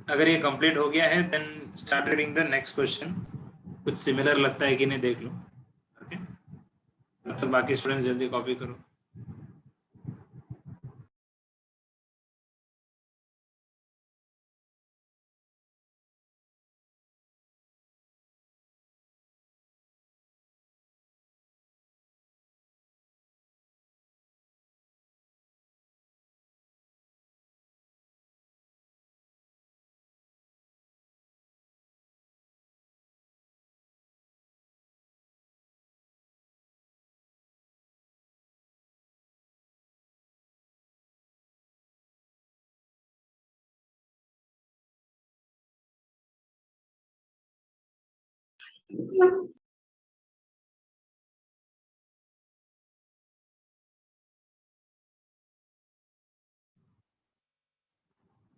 अगर ये कंप्लीट हो गया है then start reading the next question. कुछ सिमिलर लगता है कि नहीं देख लो। ओके, तब तक बाकी स्टूडेंट्स जल्दी कॉपी करो।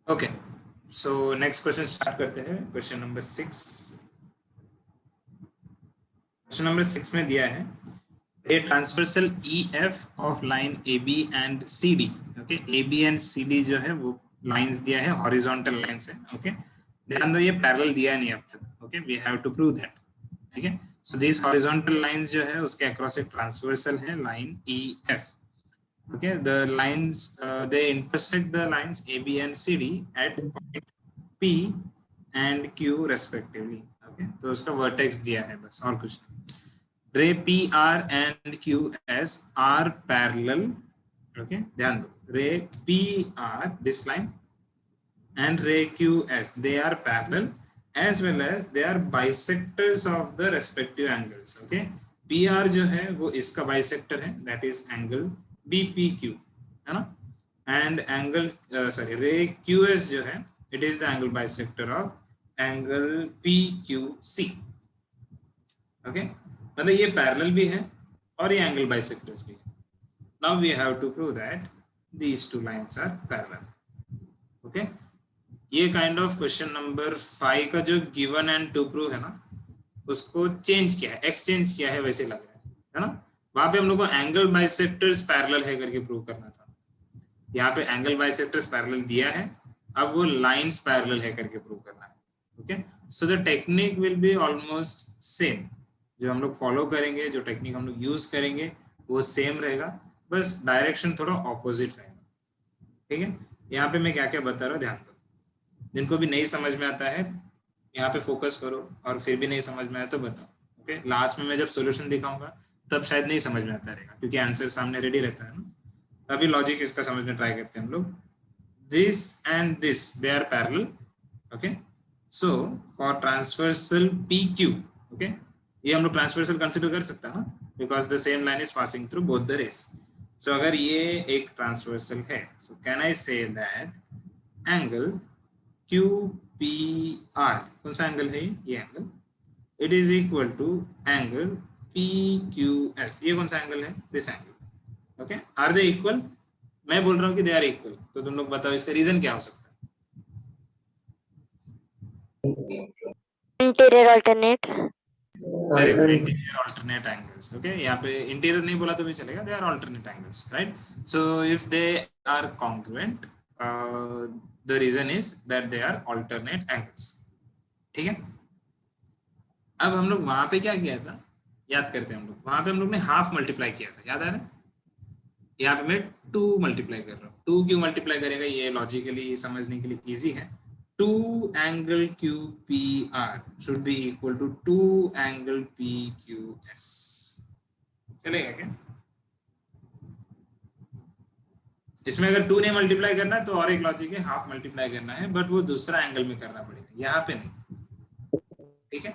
Okay, so next question start करते हैं। Question number 6। क्वेश्चन नंबर 6 में दिया है a transversal EF of line AB and CD। Okay, AB and CD जो है वो लाइंस दिया है, हॉरिजॉन्टल लाइंस है। ओके, ध्यान दो ये पैरेलल दिया नहीं अब तक। Okay, we have to prove that. ठीक है, सो दिस हॉरिजॉन्टल लाइंस जो है उसके अक्रॉस एक ट्रांसवर्सल है line EF। okay, the lines they intersect the lines AB and CD at point P and Q respectively। okay, तो उसका vertex दिया है बस, और कुछ नहीं। रे PR and QS are parallel। okay, ध्यान दो, रे PR this line and ray QS they are parallel as well as they are bisectors of the respective angles। okay, PR जो है वो इसका बाइसेक्टर है, that is angle BPQ, है ना। and angle sorry ray QS जो है it is the angle bisector of angle PQC। okay, मतलब ये पैरेलल भी है और ये एंगल बाइसेक्टर्स भी है। Now we have to prove that these two lines are parallel। Okay, ये काइंड ऑफ क्वेश्चन नंबर 5 का जो गिवन एंड टू प्रूव है ना, उसको चेंज किया है, एक्सचेंज किया है वैसे लग रहा है ना। वहां पे हम लोग को एंगल बाइसेक्टर्स पैरेलल है करके प्रूव करना था, यहाँ पे एंगल बाइसेक्टर्स पैरेलल दिया है, अब वो लाइंस पैरेलल है करके प्रूव करना है। Okay, so the technique will be almost same. जो हम लोग फॉलो करेंगे, जो टेक्निक हम लोग यूज करेंगे वो सेम रहेगा, बस डायरेक्शन थोड़ा ऑपोजिट रहेगा। ठीक है, यहाँ पे मैं क्या क्या बता रहा हूँ ध्यान दो। जिनको भी नहीं समझ में आता है यहाँ पे फोकस करो, और फिर भी नहीं समझ में आया तो बताओ। ओके, लास्ट में मैं जब सॉल्यूशन दिखाऊंगा तब शायद नहीं समझ में आता रहेगा, क्योंकि आंसर सामने रेडी रहता है ना। अभी लॉजिक इसका समझने ट्राई करते हैं हम लोग। This and this they are parallel. Okay, so for transversal PQ, okay, ये हम लोग ट्रांसवर्सल कंसिडर कर सकते हैं ना, because the same line is passing through both the rays. So अगर ये एक ट्रांसवर्सल है, so can I say that angle QPR, कौन सा एंगल है ये angle, it is equal to angle PQS। ये कौन सा एंगल है, this angle. Okay, are they equal? मैं बोल रहा हूँ कि दे आर इक्वल, तो तुम लोग बताओ इसका रीजन क्या हो सकता है। Interior alternate. Very good, interior alternate angles. Okay, यहाँ पे इंटीरियर नहीं बोला तो भी चलेगा, they are alternate angles, right. So if they are congruent, the reason is that they are alternate angles. ठीक है, अब हम लोग वहां पे क्या किया था, याद करते हैं हम लोग। वहां पे हम लोग ने हाफ मल्टीप्लाई किया था, याद आ रहा है। यहाँ पे मैं 2 मल्टीप्लाई कर रहा हूँ। 2 क्यों मल्टीप्लाई करेगा, ये लॉजिकली समझने के लिए इजी है। 2 angle QPR should be equal to 2 angle PQS। चलेगा क्या? इसमें अगर 2 ने मल्टीप्लाई करना है तो और एक लॉजिक है, हाफ मल्टीप्लाई करना है, बट वो दूसरा एंगल में करना पड़ेगा, यहाँ पे नहीं। ठीक है,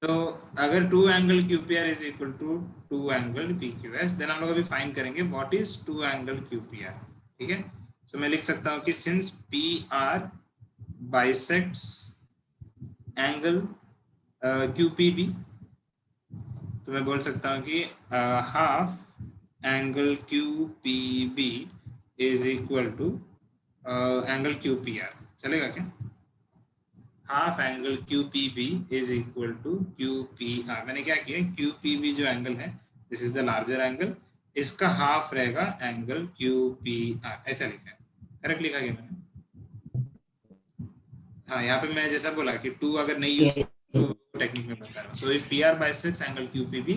तो अगर 2 angle QPR is equal to 2 angle PQS, then हम लोग अभी फाइंड करेंगे व्हाट इज 2 एंगल QPR। ठीक है, सो मैं लिख सकता हूँ कि since PR bisects angle QPB, तो मैं बोल सकता हूँ कि half angle QPB is equal to angle QPR। चलेगा क्या? Half angle QPB is equal to QPR। मैंने क्या किया, QPB जो एंगल है, this is the larger angle, इसका हाफ रहेगा एंगल QPR, ऐसा लिखा है। करेक्ट लिखा गया मैंने? हाँ यहाँ पे मैं जैसा बोला कि 2 अगर नहीं यूज तो टेक्निक में बता रहा हूँ. So if P R bisects angle Q P B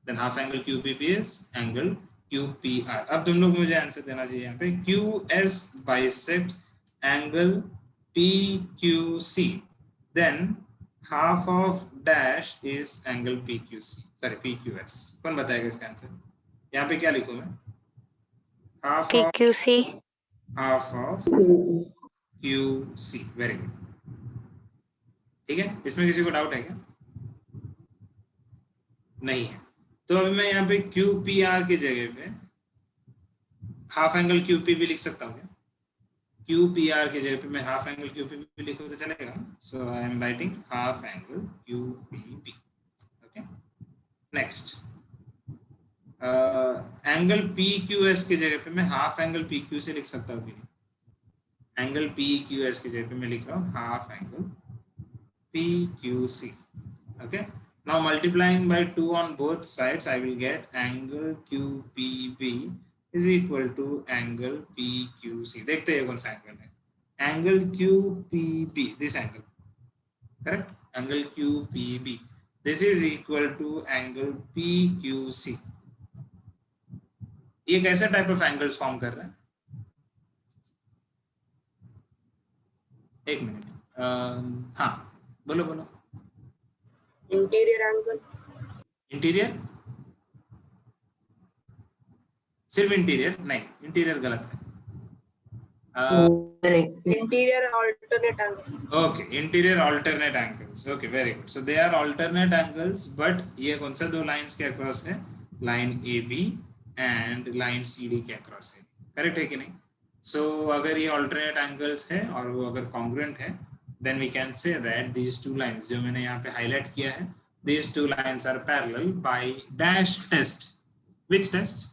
then half angle Q P B is angle Q P R. अब तुम लोग मुझे आंसर देना चाहिए यहाँ पे Q S bisects angle P Q C then half of dash is angle P Q C sorry P Q S. कौन बताएगा इसका आंसर? यहाँ पे क्या लिखूं मैं? Half of PQC. Q C. Very good. ठीक है, इसमें किसी को डाउट है क्या? नहीं है. तो अभी मैं यहाँ पे क्यू पी आर की जगह पे हाफ एंगल क्यू पी भी लिख सकता हूँ. क्यू पी आर की जगह पे मैं हाफ एंगल क्यू पी भी लिखूँ तो चलेगा. So I am writing half angle Q P B. Okay, next angle P Q S की जगह पे मैं हाफ एंगल पी क्यू से लिख सकता हूँ कि नहीं? एंगल पी क्यू एस की जगह पे मैं लिख रहा हूँ half angle PQC. Okay. Now multiplying by 2 on both sides, I will get angle QPB is equal to angle PQC. देखते हैं कौन सा एंगल है. Angle QPB, this angle, correct? Angle QPB. This is equal to angle PQC. ये कैसे type of angles form कर रहा है? एक मिनट. हाँ बोलो बोलो. Interior angle. इंटीरियर? सिर्फ इंटीरियर नहीं, इंटीरियर गलत है. Interior alternate angle. Okay, interior alternate angles. Okay, very good. So they are alternate angles, but ये कौन सा दो लाइंस के अक्रॉस है? Line AB and line CD के अक्रॉस है. करेक्ट है कि नहीं? So अगर ये alternate angles है और वो अगर congruent है, then we can say that these two lines जो मैंने यहाँ पे highlight किया है, these two lines are parallel by dash test. Which test?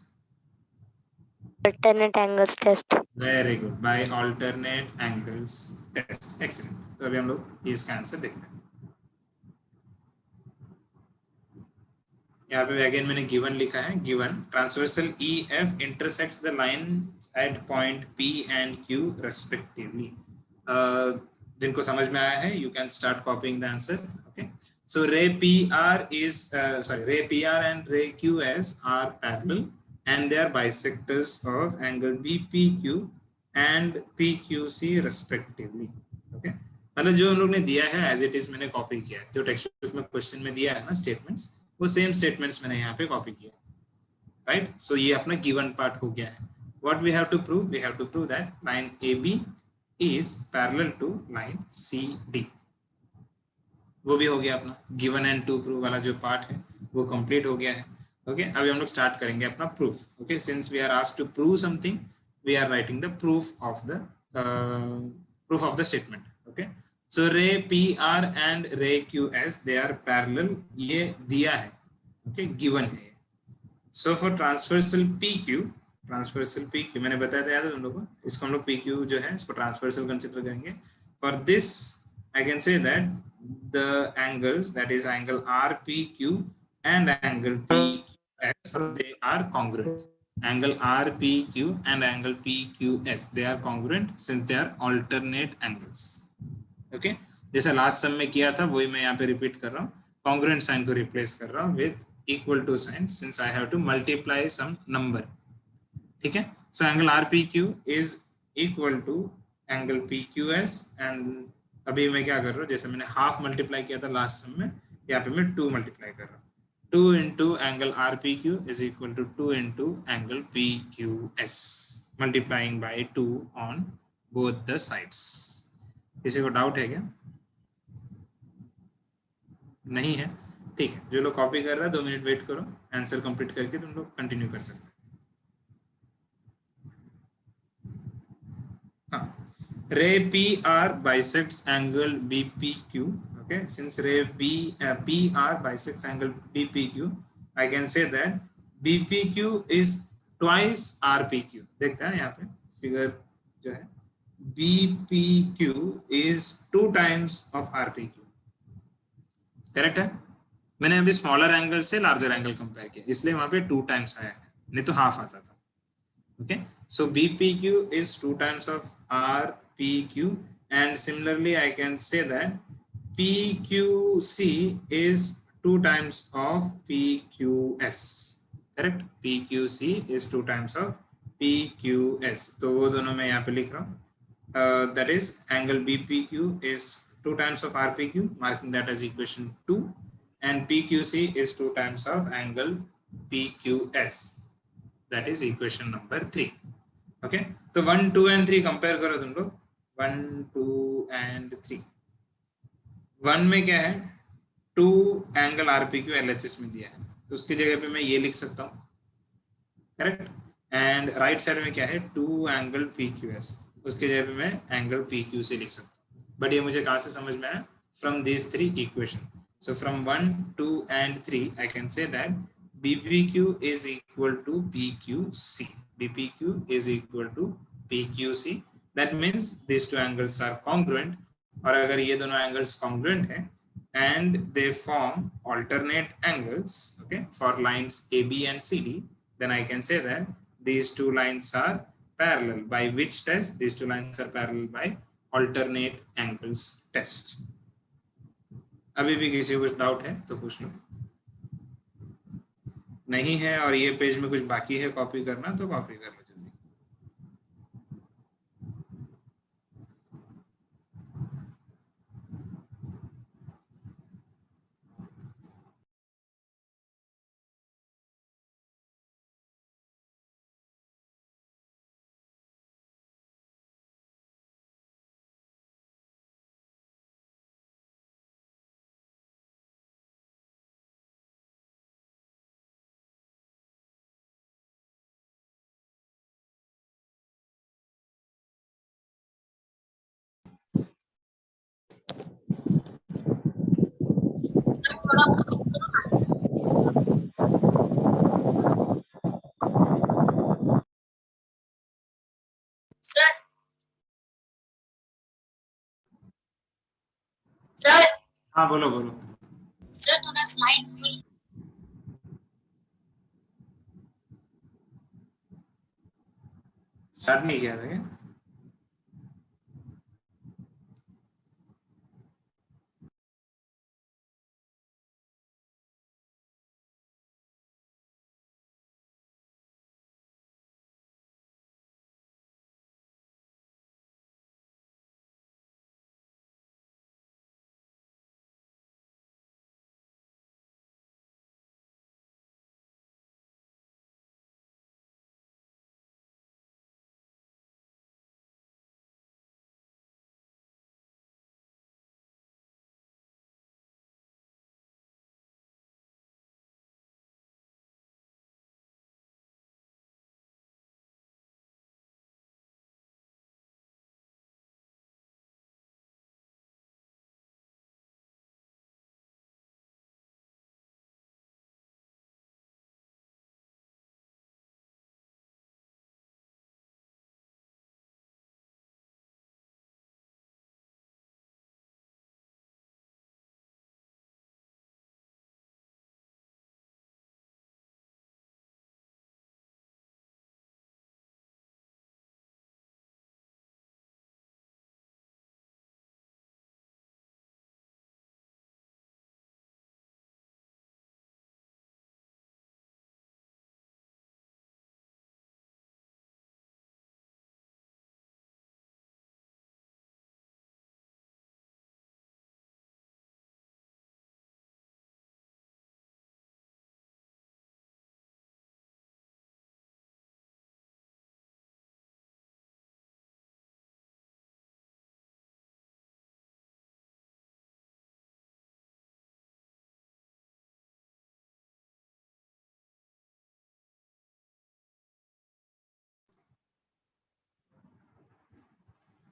Alternate angles test. Very good. By alternate angles test. Excellent. तो अभी हम लोग इसका आंसर देखते हैं. यहाँ पे अगेन मैंने गिवन लिखा है. Given transversal E F intersects the line at point P and Q respectively. जिनको समझ में आया है you can start copying the answer. Okay, so ray P R is sorry ray P R and ray Q S are parallel and they are bisectors of angle BPQ and PQC respectively. Okay, मतलब जो हम लोग ने दिया है as it is मैंने copy किया है. जो टेक्स्ट बुक में क्वेश्चन में दिया है ना स्टेटमेंट्स, वो सेम स्टेटमेंट्स मैंने यहाँ पे कॉपी किया. राइट, सो ये अपना गिवन पार्ट हो गया है. What we have to prove? We have to prove that line AB is parallel to line CD. वो भी हो गया अपना गिवन एंड टू प्रूव वाला जो पार्ट है वो कंप्लीट हो गया है. ओके, अभी हम लोग स्टार्ट करेंगे अपना proof. Okay, since we are asked to prove something we are writing the proof of the statement. Okay, so ray P R and ray Q S they are parallel. ये दिया है. Okay, given है. So for transversal P Q मैंने बताया था, याद है तुम लोगों को? इसको हम लोग पी क्यू जो है इसको ट्रांसवर्सल कंसिडर करेंगे. For this I can say that the angles that is angle R P Q and angle PQS they are congruent. Angle RPQ and angle PQS they are congruent since they are alternate angles. Okay, जैसा last सम में किया था वही मैं यहाँ पे repeat कर रहा हूँ. कॉन्ग्रुएंट साइन को रिप्लेस कर रहा हूँ with equal to sign since I have to multiply some number. ठीक है, so angle RPQ is equal to angle PQS and अभी मैं क्या कर रहा हूँ, जैसे मैंने हाफ मल्टीप्लाई किया था लास्ट सम में, यहाँ पे मैं 2 मल्टीप्लाई कर रहा हूँ. 2 into angle RPQ is equal to 2 into angle PQS, multiplying by 2 on both the sides. किसी को डाउट है क्या? नहीं है? ठीक है, जो लोग कॉपी कर रहा है 2 मिनट वेट करो, आंसर कंप्लीट करके तुम लोग कंटिन्यू कर सकते हैं. हाँ, रे P R bisects angle BPQ. Okay, since ray PR bisects angle BPQ, I can say that BPQ is twice RPQ. देखते हैं यहाँ पे फिगर जो है, BPQ is 2 times of RPQ. Correct है? मैंने अभी स्मॉलर एंगल से लार्जर एंगल कंपेयर किया इसलिए वहां पे 2 टाइम्स आया है, नहीं तो हाफ आता था. Okay, so BPQ is 2 times of RPQ and similarly I can say that PQC is 2 times of PQS, correct? PQC is 2 times of PQS, तो वो दोनों मैं यहाँ पे लिख रहा हूँ. That is angle BPQ is 2 times of RPQ, marking that as equation 2, and PQC is 2 times of angle PQS, that is equation number 3. Okay, तो 1, 2 and 3 कंपेयर करो तुम लोग. 1, 2 and 3. 1 में क्या है, 2 एंगल RPQ LHS में दिया है, तो उसकी जगह पे मैं ये लिख सकता हूँ, करेक्ट. एंड राइट साइड में क्या है, 2 एंगल PQS, उसकी जगह पे मैं एंगल PQC लिख सकता हूँ. बट ये मुझे कहाँ से समझ में आया, from this 3 equation. So from 1, 2 and 3 I can say that BPQ is equal to PQC. BPQ is equal to PQC. That means these two angles are congruent. और अगर ये दोनों angles congruent हैं and they form alternate angles, okay, for lines AB and CD, then I can say that these two lines are parallel. By which test? These two lines are parallel by alternate angles test. अभी भी किसी को कुछ doubt है तो पूछ लो. नहीं है और ये पेज में कुछ बाकी है कॉपी करना तो कॉपी कर लो जल्दी. सर हाँ बोलो बोलो. सर थोड़ा स्लाइड स्टार्ट नहीं किया था क्या?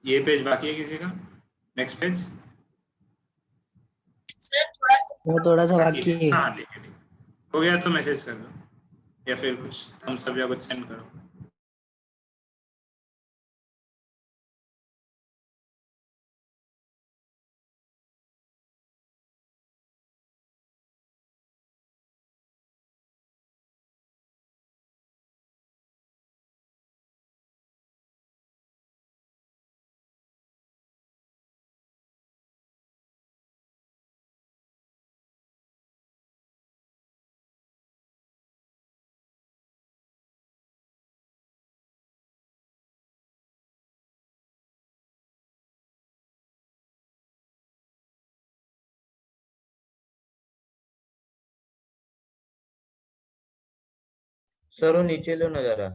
ये पेज बाकी है किसी का? Next page. सर थोड़ा सा बाकी बाकी है. है हाँ ठीक है ठीक. हो गया तो मैसेज कर दो या फिर कुछ थम्स अप या कुछ सेंड करो. सर वो नीचे लो ना जरा।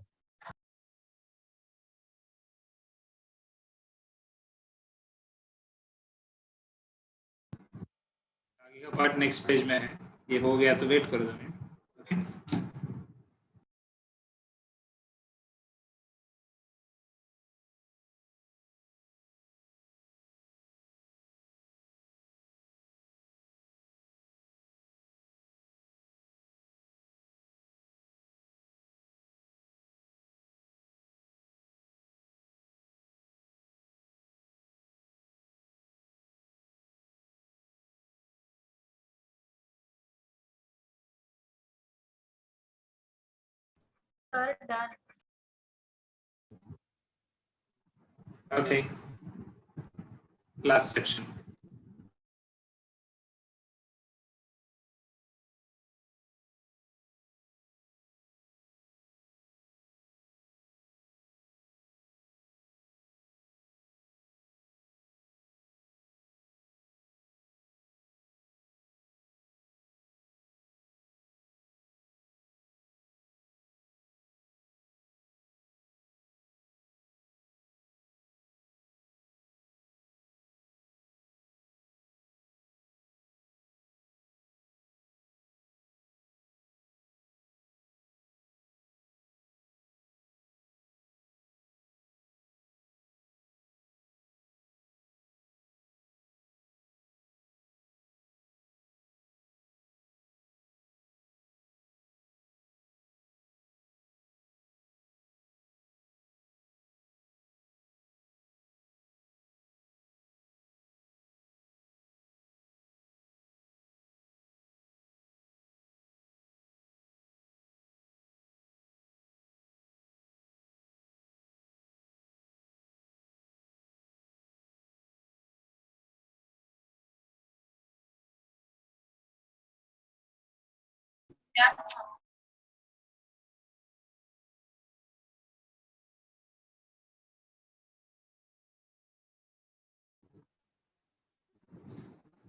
आगे का पार्ट नेक्स्ट पेज में है, ये हो गया तो वेट कर दो minute. Okay okay, last section.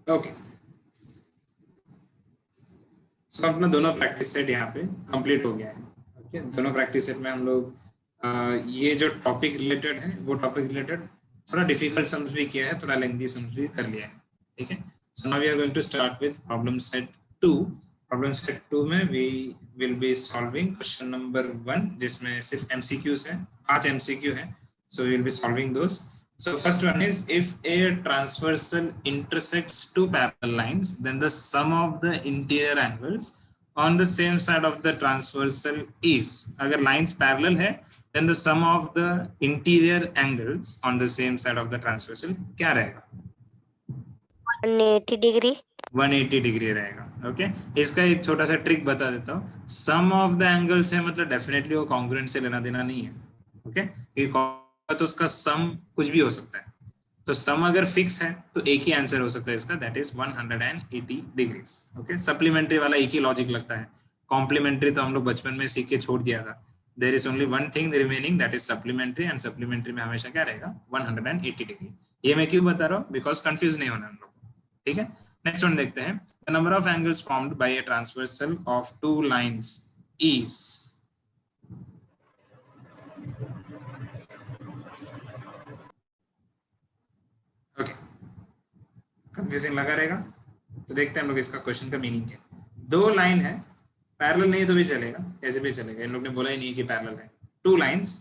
Okay, so अपना दोनों प्रैक्टिस सेट यहाँ पे कंप्लीट हो गया है। ओके, दोनों प्रैक्टिस सेट में हम लोग ये जो टॉपिक रिलेटेड है वो टॉपिक रिलेटेड थोड़ा डिफिकल्ट सम्स भी किया है, थोड़ा लेंथी सम्स भी कर लिया है। ठीक है, so now we are going to start with problem set 2। Problem set 2 में we will be solving question number 1, जिसमें सिर्फ एमसीक्यूज है, 5 एमसीक्यू है। So we will be solving those. So first one is, if a transversal intersects two parallel lines, then the sum of the interior angles on the same side of the transversal is, अगर lines parallel है then the sum of the interior angles on the same side of the transversal क्या रहेगा? 180 degree. 180 degree रहेगा। Okay, इसका एक छोटा सा trick बता देता हूँ। सम ऑफ द एंगल्स है मतलब डेफिनेटली वो कॉन्ग्रुएंट से लेना देना नहीं है। ओके, तो उसका सम कुछ भी हो सकता है, तो सम अगर फिक्स है तो एक ही आंसर हो सकता है इसका, that is 180 degrees. Okay, supplementary वाला एक ही लॉजिक लगता है, कॉम्प्लीमेंट्री तो हम लोग बचपन में सीख के छोड़ दिया था। There is only one thing remaining, that is supplementary, and supplementary में हमेशा क्या रहेगा? 180 डिग्री। ये मैं क्यों बता रहा हूँ? बिकॉज कंफ्यूज नहीं होना हम लोग। ठीक है, नेक्स्ट वन देखते हैं। The number of angles formed by a transversal of two lines is, okay, confusing लगा रहेगा तो देखते हैं हम लोग इसका क्वेश्चन का मीनिंग क्या है। दो लाइन है, पैरेलल नहीं तो भी चलेगा, ऐसे भी चलेगा, इन लोग ने बोला ही नहीं कि पैरेलल है। Two lines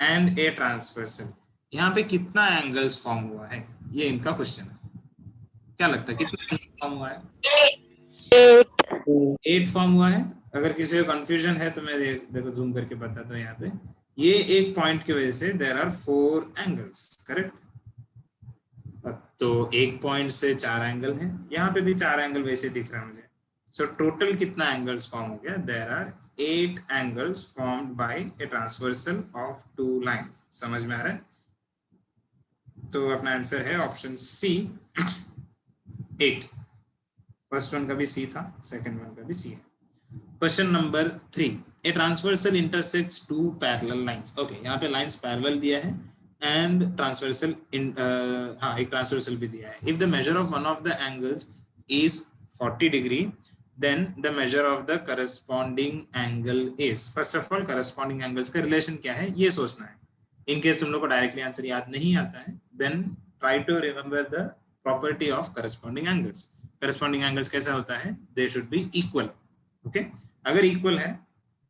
and a transversal, यहाँ पे कितना एंगल्स फॉर्म हुआ है, ये इनका क्वेश्चन है। क्या लगता है कितना फॉर्म हुआ है? 8 फॉर्म हुआ है। अगर किसी को कंफ्यूजन है तो मैं देखो जूम करके बताता हूँ। यहाँ पे ये एक पॉइंट की वजह से देयर आर 4 एंगल्स, करेक्ट? तो एक पॉइंट से 4 एंगल है, यहाँ पे भी 4 एंगल वैसे दिख रहा है मुझे। सो टोटल कितना एंगल्स फॉर्म हो गया? There are 8 angles formed by a transversal of two lines. समझ में आ रहा है? तो अपना आंसर है ऑप्शन सी, 8। फर्स्ट वन का भी सी था, सेकंड वन का भी सी है। Question number 3, a transversal intersects two parallel lines. Okay, यहाँ पे लाइंस पैरेलल दिया है एंड ट्रांसवर्सल हाँ एक ट्रांसवर्सल भी दिया है। If the measure of one of the angles is 40 degree then the measure of the corresponding angle is. First of all corresponding angles का relation क्या है ये सोचना है. In case तुम लोग को directly answer याद नहीं आता है, then try to remember the property of corresponding angles. Corresponding angles कैसा होता है? They should be equal. Okay? अगर equal है,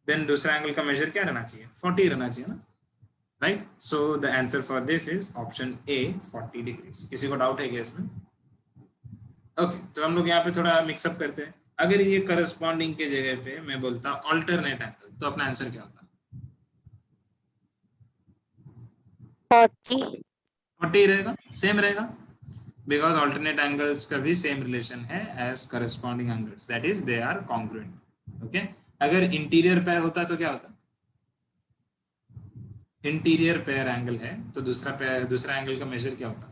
then दूसरा angle का measure क्या रहना चाहिए? 40 रहना चाहिए ना? Right? So the answer for this is option A, 40 degrees. किसी को doubt है क्या इसमें? Okay, तो हम लोग यहाँ पे थोड़ा mix up करते हैं. अगर ये corresponding के जगह पे मैं बोलता alternate angle, तो अपना आंसर क्या होता? 40. 40 रहेगा, सेम रहेगा, because alternate angles का भी same relation है as corresponding angles, that is they are congruent. Okay? अगर interior pair होता तो क्या होता? इंटीरियर पेयर एंगल है तो दूसरा एंगल का मेजर क्या होता?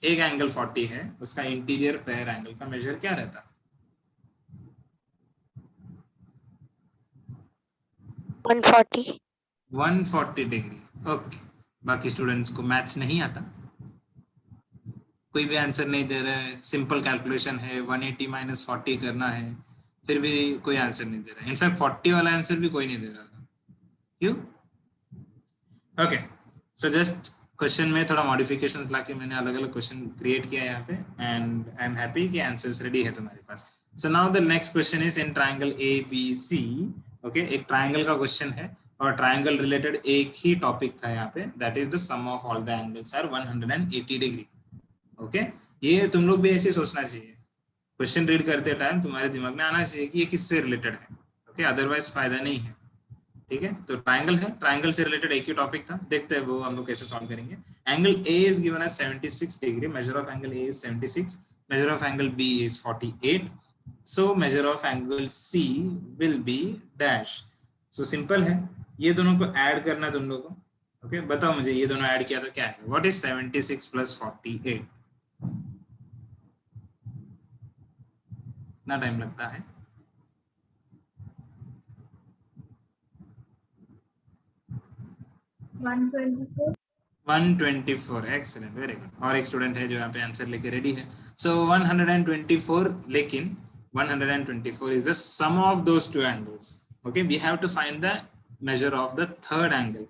एक एंगल 40 है, उसका इंटीरियर पेयर एंगल का मेजर क्या रहता? 140 डिग्री. ओके, बाकी स्टूडेंट्स को मैथ्स नहीं आता, कोई भी आंसर नहीं दे रहा है, सिंपल कैलकुलेशन है, 180 माइनस 40 करना है, फिर भी कोई आंसर नहीं दे रहा है. इनफैक्ट 40 वाला आंसर भी कोई नहीं दे रहा था. क्यों? ओके, सो जस्ट क्वेश्चन में थोड़ा मॉडिफिकेशंस लाके मैंने अलग अलग क्वेश्चन क्रिएट किया है यहाँ पे, एंड आई एम हैप्पी कि आंसर्स रेडी है तुम्हारे पास. So now the next question is in triangle ABC. Okay, एक ट्राइंगल का क्वेश्चन है और ट्राइंगल रिलेटेड एक ही टॉपिक था यहाँ पे, that is the sum of all the angles are 180 degree. Okay, ये तुम लोग भी ऐसे सोचना चाहिए, क्वेश्चन रीड करते टाइम तुम्हारे दिमाग में आना चाहिए कि ये किससे रिलेटेड है. ओके, अदरवाइज फायदा नहीं है. ठीक है, तो ट्राइंगल है, ट्राइंगल से रिलेटेड एक ही टॉपिक था, देखते हैं वो हम लोग कैसे सॉल्व करेंगे. Angle A is given as 76 degree, measure of angle A is 76, measure of angle B is 48, so measure of angle C will be dash. So simple है, ये दोनों को ऐड करना तुम लोग को. ओके, बताओ मुझे ये दोनों ऐड किया तो क्या है? What is 76 plus 48? कितना टाइम लगता है? 124. Excellent, very good. और एक स्टूडेंट है जो यहाँ पे आंसर लेके रेडी है. सो 124, लेकिन 124 is the sum of those two angles. Okay, we have to find the measure of the third angle.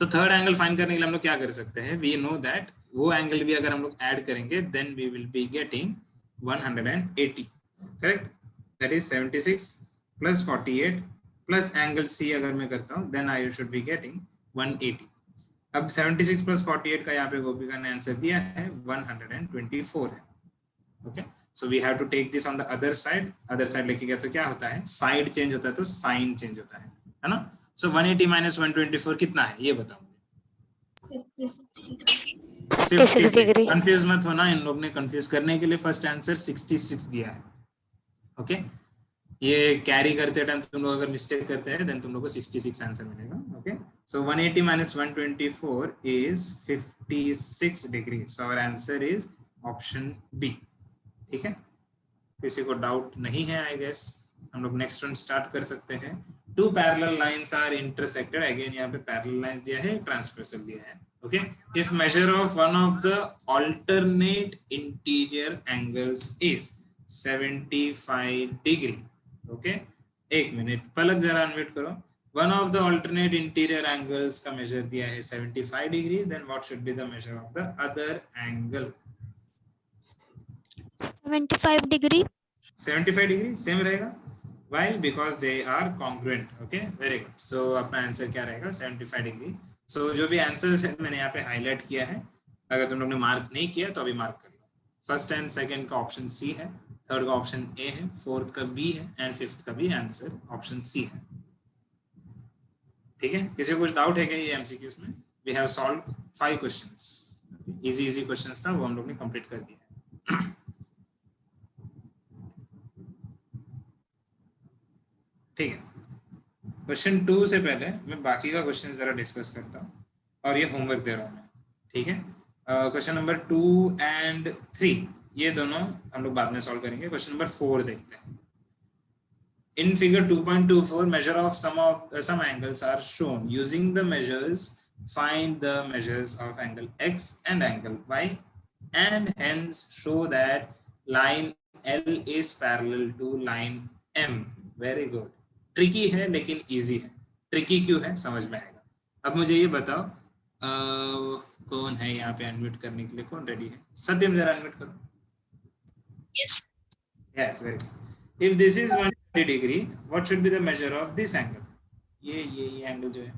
तो थर्ड एंगल फाइंड करने के लिए हम लोग क्या कर सकते हैं? वी नो दैट वो एंगल भी अगर हम लोग ऐड करेंगे then we will be getting 180. Correct, that is 76 plus 48 plus angle C अगर मैं करता हूँ then I should be getting 180. अब 76 प्लस 48 का यहाँ पे गोपिका ने आंसर दिया है 124 है. Okay, so we have to take this on the other side. Other side लेके गया तो क्या होता है? साइड चेंज होता है तो साइन चेंज होता है ना. सो 180 माइनस 124 कितना है ये बताओ. 56 डिग्री. कंफ्यूज मत होना, इन लोग ने कंफ्यूज करने के लिए फर्स्ट आंसर 66 दिया है. ओके, ये कैरी करते टाइम तुम लोग अगर मिस्टेक करते हैं देन तुम लोग को 66 आंसर मिलेगा. Okay, so 180 minus 124 is 56 degree. So our answer is option B. ठीक है, किसी को डाउट नहीं है? आई गेस हम लोग नेक्स्ट वन स्टार्ट कर सकते हैं. Two parallel lines are intersected. Again यहाँ पे पैरेलल लाइंस दिया है, ट्रांसवर्सल दिया है. Okay, if measure of one of the alternate interior angles is 75 degree. Okay, एक मिनट, पलक जरा अनम्यूट करो. One of the alternate interior angles का measure दिया है 75 degree. Then what should be the measure of the other angle? 75 degree. 75 degree same रहेगा. Why? Because they are congruent. Okay, very good. So अपना answer क्या रहेगा? 75 degree. So जो भी answers है मैंने यहाँ पे हाईलाइट किया है. अगर तुम लोग ने मार्क नहीं किया तो अभी मार्क कर लो. फर्स्ट एंड सेकंड का ऑप्शन C है, थर्ड का ऑप्शन A है, फोर्थ का B है एंड फिफ्थ का भी आंसर ऑप्शन C है. ठीक है, किसी को कुछ डाउट है क्या ये एमसीक्यूज में? We have solved 5 questions. Easy questions था, वो हम लोग ने कंप्लीट कर दिया. ठीक है, क्वेश्चन 2 से पहले मैं बाकी का क्वेश्चन जरा डिस्कस करता हूँ और ये होमवर्क दे रहा हूँ मैं. ठीक है, क्वेश्चन नंबर 2 and 3 ये दोनों हम लोग बाद में सॉल्व करेंगे. क्वेश्चन नंबर 4 देखते हैं. In figure 2.24, measure of some angles are shown. Using the measures, find the measures of angle X and angle Y and hence show that line L is parallel to line M. Very good. Tricky है लेकिन easy है. Tricky क्यों है समझ में आएगा. अब मुझे ये बताओ कौन है यहाँ पे अनम्यूट करने के लिए, कौन रेडी है? सत्यम जरा अनम्यूट करो. Yes. Yes, very good. If this is 180 degree, what should be the measure of this angle? ये एंगल जो है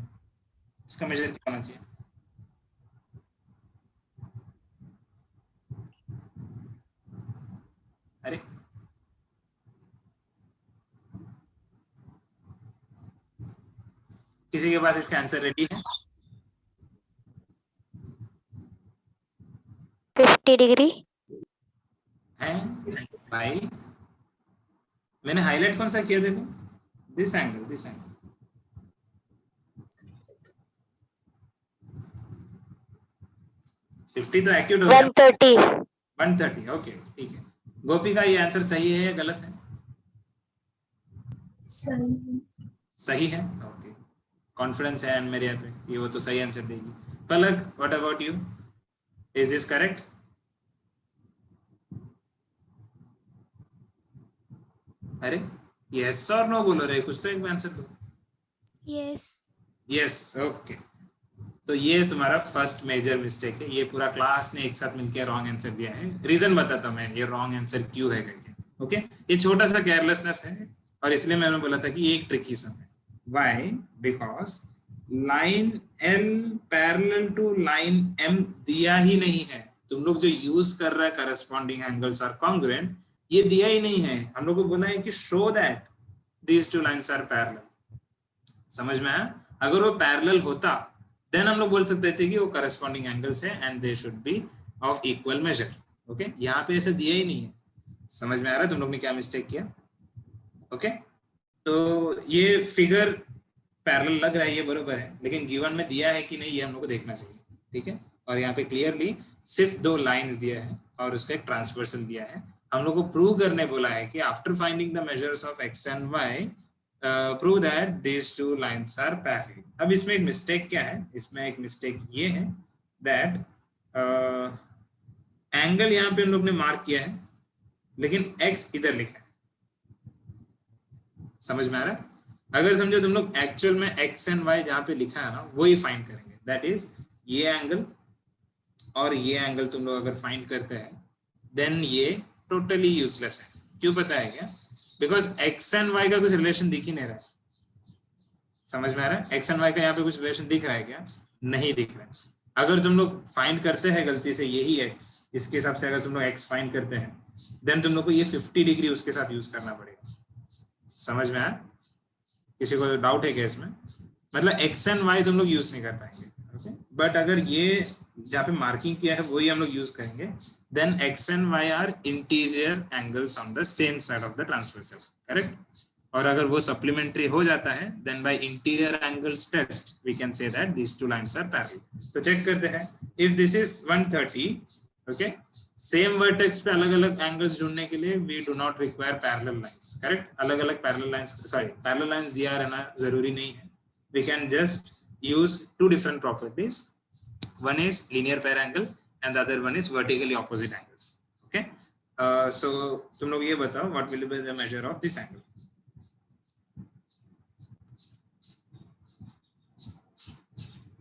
इसका मेजर क्या होना चाहिए? अरे किसी के पास इसका आंसर रेडी है? 50 डिग्री. है भाई, मैंने हाईलाइट कौन सा किया देखो, दिस एंगल 50 तो एक्यूट हो गया. 130 ओके ठीक है. गोपी का ये आंसर सही है या गलत है? सही है. ओके कॉन्फिडेंस है मेरे यहाँ पे कि वो तो सही आंसर देगी. Palak what about you, is this correct? अरे यस और नो बोलो रे, कुछ तो एक आंसर दो. यस. Yes okay. तो ये तुम्हारा फर्स्ट मेजर मिस्टेक है. ये पूरा क्लास ने एक साथ मिलकर रॉन्ग आंसर दिया है. रीजन बताता हूं मैं ये रॉन्ग आंसर क्यों है करके. ओके ये छोटा सा केयरलेसनेस है और इसलिए मैंने बोला था कि ये एक ट्रिकी सम है. Why? Because line L parallel to line M दिया ही नहीं है. तुम लोग जो यूज कर रहा है करस्पॉन्डिंग एंगल्स आर कॉन्ग्रुएंट, ये दिया ही नहीं है. हम लोग को बोला है कि show that these two lines are parallel. समझ में आया? अगर वो पैरेलल होता देन हम लोग बोल सकते थे कि वो करस्पॉन्डिंग एंगल्स है and they should be of equal major. Okay यहाँ पे ऐसा दिया ही नहीं है. समझ में आ रहा है तुम लोग ने क्या मिस्टेक किया? ओके तो ये फिगर पैरेलल लग रहा है, ये बरोबर है, लेकिन गिवन में दिया है कि नहीं ये हम लोग को देखना चाहिए. ठीक है और यहाँ पे क्लियरली सिर्फ 2 लाइंस दिया है और उसका एक ट्रांसवर्सल दिया है. हम लोग को प्रूव करने बोला है कि after finding the measures of x and y prove that these two lines are parallel. अब इसमें एक मिस्टेक क्या है? इसमें एक मिस्टेक ये है दैट एंगल यहाँ पे हम लोग ने मार्क किया है लेकिन x इधर लिखा है. समझ में आ रहा है? अगर समझो तुम लोग एक्चुअल में x एंड y जहाँ पे लिखा है ना वो ही फाइंड करेंगे. दैट इज ये एंगल और ये एंगल तुम लोग अगर फाइंड करते हैं देन ये टोटली यूजलेस है. क्यों पता है क्या? बिकॉज x एंड y का कुछ रिलेशन दिख ही नहीं रहा है. समझ में आ रहा है? x एंड y का यहाँ पे कुछ रिलेशन दिख रहा है क्या? नहीं दिख रहा है. अगर तुम लोग फाइंड करते हैं गलती से यही x, इसके हिसाब से अगर तुम लोग x फाइंड करते हैं देन तुम लोग को ये 50 डिग्री उसके साथ यूज करना पड़ेगा. समझ में आया? किसी को डाउट है क्या इसमें? मतलब x एंड y तुम लोग यूज नहीं कर पाएंगे. ओके बट अगर ये जहाँ पे मार्किंग किया है वही हम लोग यूज करेंगे then x and y are interior angles on the same side of the transversal. correct? और अगर वो supplementary हो जाता है then by interior angles test we can say that these two lines are parallel. तो check करते हैं. if this is 130 okay same vertex पे अलग अलग angles ढूंढने के लिए we do not require parallel lines. correct? अलग अलग parallel lines parallel lines दिया रहना जरूरी नहीं है. we can just use 2 different properties. one is linear pair angle and the other one is vertically opposite angles. okay so तुम लोग ये बताओ what will be the measure of this angle?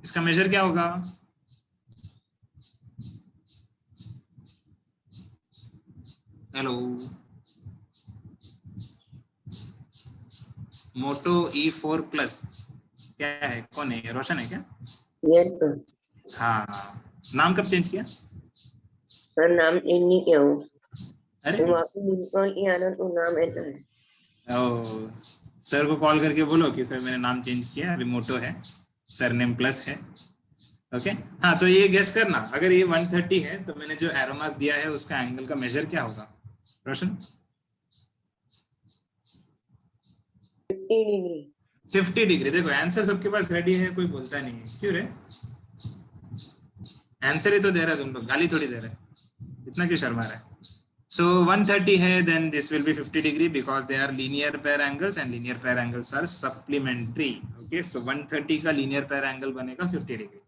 इसका मेजर क्या होगा? हेलो मोटो E4 plus क्या है? कौन है? रोशन है क्या? Yes sir. हाँ नाम कब चेंज किया? सर नाम चेंज नहीं किया हूँ. अरे वापस निकल के आना तो नाम ऐसा है. ओ सर को कॉल करके बोलो कि सर मैंने नाम चेंज किया, अभी मोटो है, सर नेम प्लस है. ओके हाँ तो ये गेस करना अगर ये 130 है तो मैंने जो एरो मार्क दिया है उसका एंगल का मेजर क्या होगा? रोशन 50 डिग्री. 50 डिग्री. देखो आंसर सबके पास रेडी है, कोई बोलता नहीं है. क्यों रे? आंसर ही तो दे रहा है, तुम लोग गाली थोड़ी दे रहे हैं. इतना क्यों शर्मा रहा है? So 130 है then this will be 50 degree because they are linear pair angles and linear pair angles are supplementary. Okay so 130 का linear pair angle बनेगा 50 degree.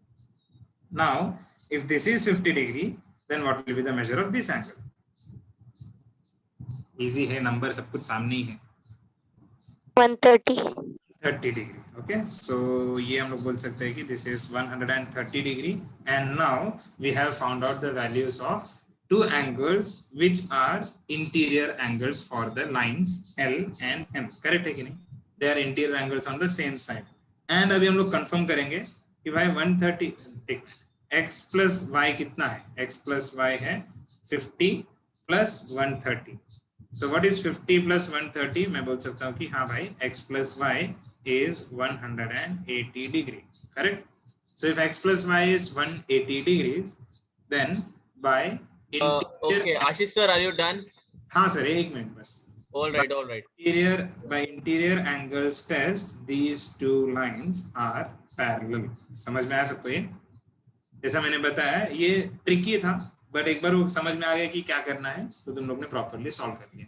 Now if this is 50 degree then what will be the measure of this angle? Easy है, number सब कुछ सामने ही है. 130. 30 degree. Okay, so ये हम लोग बोल सकते हैं कि this is 130 degree, and now we have found out the values of two angles which are interior angles for the lines L and M. Correct है कि नहीं? They are interior angles on the same side. And अभी हम लोग confirm करेंगे कि भाई 130 x plus y कितना है? x plus y है 50 plus 130. So what is 50 plus 130? मैं बोल सकता हूँ कि हाँ भाई x plus y is 180 degree. Correct? So if x plus y is 180 degrees, then by Okay, Ashish sir, are you done? हाँ सर, एक मिनट बस. All right, all right. By interior angles test, these two lines are parallel. समझ में आया सबको ये? जैसा मैंने बताया ये ट्रिकी था, बट एक बार वो समझ में आ गया कि क्या करना है तो तुम लोग ने प्रॉपरली सॉल्व कर लिया.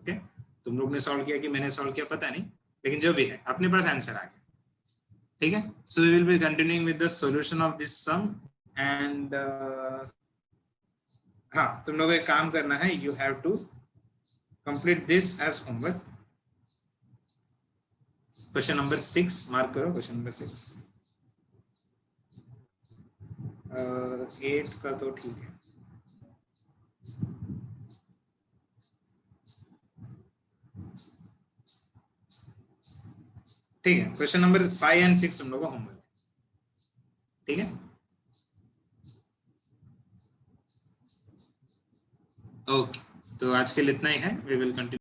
ओके, तुम लोग ने सॉल्व किया कि मैंने सॉल्व किया पता नहीं, लेकिन जो भी है अपने पास आंसर आ गया. ठीक है, so we will be continuing with the solution of this sum. And हाँ, तुम लोग एक काम करना है, you have to complete this as homework. Question number 6 mark करो. Question number 6. 8 का तो ठीक है. ठीक है, क्वेश्चन नंबर 5 एंड 6 तुम लोगों को होमवर्क. ठीक है, ओके. तो आज के लिए इतना ही है. We will continue.